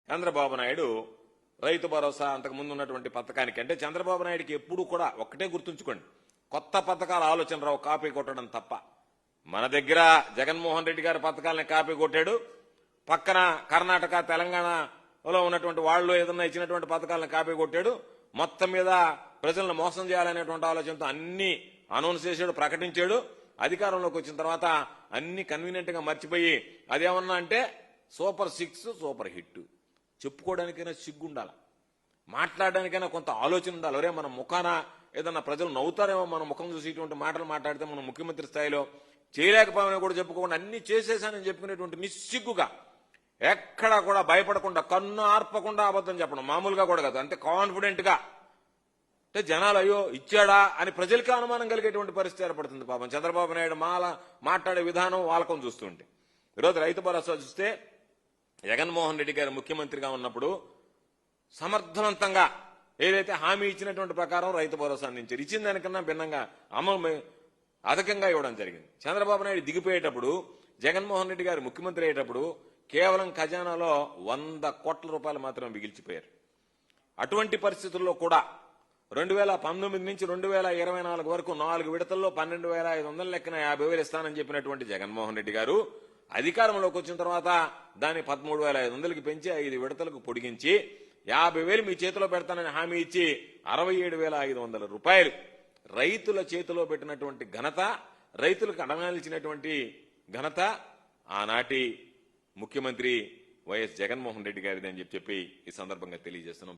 చంద్రబాబు నాయుడు రైతు భరోసా అంతకుముందు ఉన్నటువంటి పథకానికి అంటే చంద్రబాబు నాయుడికి ఎప్పుడు కూడా ఒక్కటే గుర్తుంచుకోండి, కొత్త పథకాల ఆలోచన రావు, కాపీ కొట్టడం తప్ప. మన దగ్గర జగన్మోహన్ రెడ్డి గారి పథకాలని కాపీ కొట్టాడు, పక్కన కర్ణాటక తెలంగాణలో ఉన్నటువంటి వాళ్ళు ఏదన్నా ఇచ్చినటువంటి పథకాలను కాపీ కొట్టాడు. మొత్తం మీద ప్రజలను మోసం చేయాలనేటువంటి ఆలోచనతో అన్ని అనౌన్స్ చేశాడు, ప్రకటించాడు. అధికారంలోకి వచ్చిన తర్వాత అన్ని కన్వీనియంట్ గా మర్చిపోయి అదేమన్నా అంటే సూపర్ 6 సూపర్ హిట్ చెప్పుకోవడానికైనా సిగ్గుండాలి, మాట్లాడడానికైనా కొంత ఆలోచన ఉండాలి. ఒరే మన ముఖాన ఏదన్నా ప్రజలు నవ్వుతారేమో మన ముఖం చూసి ఇటువంటి మాటలు మాట్లాడితే మనం ముఖ్యమంత్రి స్థాయిలో చేయలేకపోయామని కూడా చెప్పుకోకుండా అన్ని చేసేసానని చెప్పుకునేటువంటి నిస్సిగ్గుగా ఎక్కడా కూడా భయపడకుండా కన్ను ఆర్పకుండా అబద్ధం చెప్పడం మామూలుగా కూడా కాదు, అంతే కాన్ఫిడెంట్ గా. అంటే జనాలు అయ్యో ఇచ్చాడా అని ప్రజలకి అనుమానం కలిగేటువంటి పరిస్థితి ఏర్పడుతుంది. పాపం చంద్రబాబు నాయుడు మాట్లాడే విధానం వాళ్ళకం చూస్తుంటే. ఈరోజు రైతు భరోసా చూస్తే జగన్మోహన్ రెడ్డి గారు ముఖ్యమంత్రిగా ఉన్నప్పుడు సమర్థవంతంగా ఏదైతే హామీ ఇచ్చినటువంటి ప్రకారం రైతు భరోసా అందించారు. ఇచ్చిన దానికన్నా భిన్నంగా అమలు అధికంగా ఇవ్వడం జరిగింది. చంద్రబాబు నాయుడు దిగిపోయేటప్పుడు జగన్మోహన్ రెడ్డి గారు ముఖ్యమంత్రి అయ్యేటప్పుడు కేవలం ఖజానాలో 100 కోట్ల రూపాయలు మాత్రం మిగిల్చిపోయారు. అటువంటి పరిస్థితుల్లో కూడా 2019 నుంచి 2024 వరకు 4 విడతల్లో 12,500 లెక్కన 50,000 ఇస్తానని చెప్పినటువంటి జగన్మోహన్ రెడ్డి గారు అధికారంలోకి వచ్చిన తర్వాత దాన్ని 13,500కి పెంచి 5 విడతలకు పొడిగించి 50,000 మీ చేతిలో పెడతానని హామీ ఇచ్చి 67,500 రూపాయలు రైతుల చేతిలో పెట్టినటువంటి ఘనత, రైతులకు అడగాల్సినటువంటి ఘనత ఆనాటి ముఖ్యమంత్రి వైఎస్ జగన్మోహన్ రెడ్డి గారిది అని చెప్పి ఈ సందర్భంగా తెలియజేస్తున్నాం.